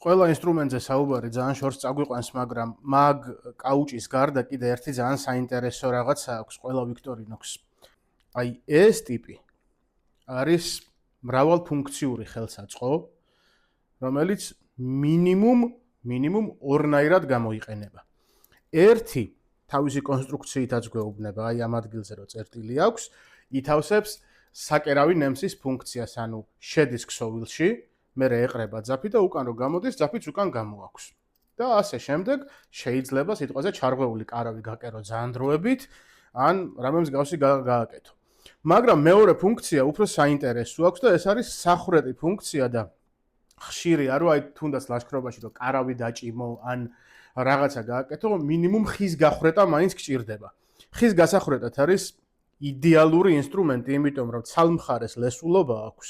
ყველა ინსტრუმენტზე საუბარი ძალიან შორს წაგვიყვანს, მაგრამ მაგ კაუჭის გარდა კიდე ერთი ძალიან საინტერესო რაღაცა აქვს ყველა ვიქტორინოქს. აი ეს ტიპი არის მრავალფუნქციური ხელსაწყო, რომელიც მინიმუმ ორნაირად გამოიყენება. ერთი თავისი კონსტრუქციითაც გვეუბნება, აი ამ ადგილზე რო წერტილი აქვს, ითავსებს საკერავი ნემსის ფუნქციას, ანუ შედის ქსოვილში, მერე ეყრება ძაფი და უკან რო გამოდის, ძაფიც უკან გამოაქვს. და ასე შემდეგ შეიძლება სიტყვაზე ჩარღვეული კარავი გაკერო ძანდროებით, ან რამე მსგავსი გააკეთო. მაგრამ მეორე ფუნქცია უფრო საინტერესო აქვს და ეს არის სახრეტი ფუნქცია და ხშირია, რომ აი თუნდაც ლაშქრობაში რო კარავი დაჭიმო, ან რაღაცა გააკეთო, მინიმუმ ხის გახრეტა მაინც გჭირდება. ხის გასახრეტად არის იდეალური ინსტრუმენტი, იმიტომ რომ ცალმხარეს ლესულობა აქვს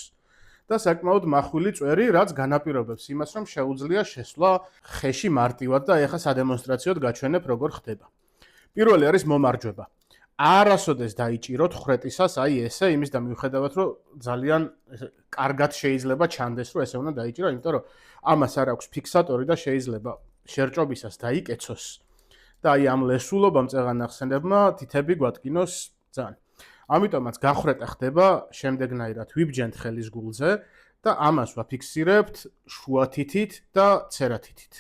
და საკმაოდ მახვილი წვერი, რაც განაპირობებს იმას, რომ შეუძლია შესვლა ხეში მარტივად და ეხლა სადემონსტრაციოდ გაჩვენებ როგორ ხდება. პირველი არის მომარჯვება. არასოდეს დაიჭიროთ ხრეტისას აი ესე, იმის და მიუხედავად, რომ ძალიან კარგად შეიძლება ჩანდეს, რომ ესე უნდა დაიჭირო, იმიტომ რომ ამას არ აქვს ფიქსატორი და შეიძლება შერჭობისას დაიკეცოს და აი ამ ლესულობამ წეღანახსენებმა თითები გვადგინოს ძალიან. ამიტომაც გახრეტა ხდება შემდეგნაირად ვიბჯენთ ხელის გულზე და ამას ვაფიქსირებთ შუა თითით და ცერა თითით.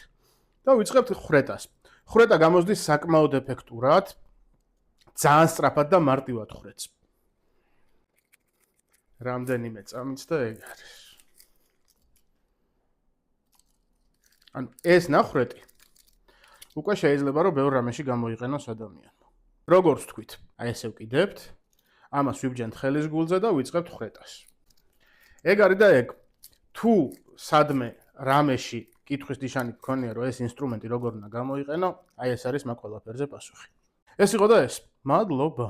და ვიწყებთ ხრეტას. ხრეტა გამოსდის საკმაოდ ეფექტურად, ძალიან სწრაფად და მარტივად ხრეთს. რამდენიმე წამიც და ეგ არის. ანუ ეს ნახრეტი უკვე შეიძლება რომ ბევრ რამეში გამოიყენოს ადამიანმა. როგორც თქვით, აი ესე ვკიდებთ, ამას ვიბჯენთ ხელის გულზე და ვიწყებთ ხრეტას. ეგ არის და ეგ. თუ სადმე რამეში კითხვის ნიშანი გქონია, რომ ეს ინსტრუმენტი როგორ უნდა გამოიყენო, აი ეს არის მაგ ყველაფერზე პასუხი. ეს იყო და ეს. მადლობა.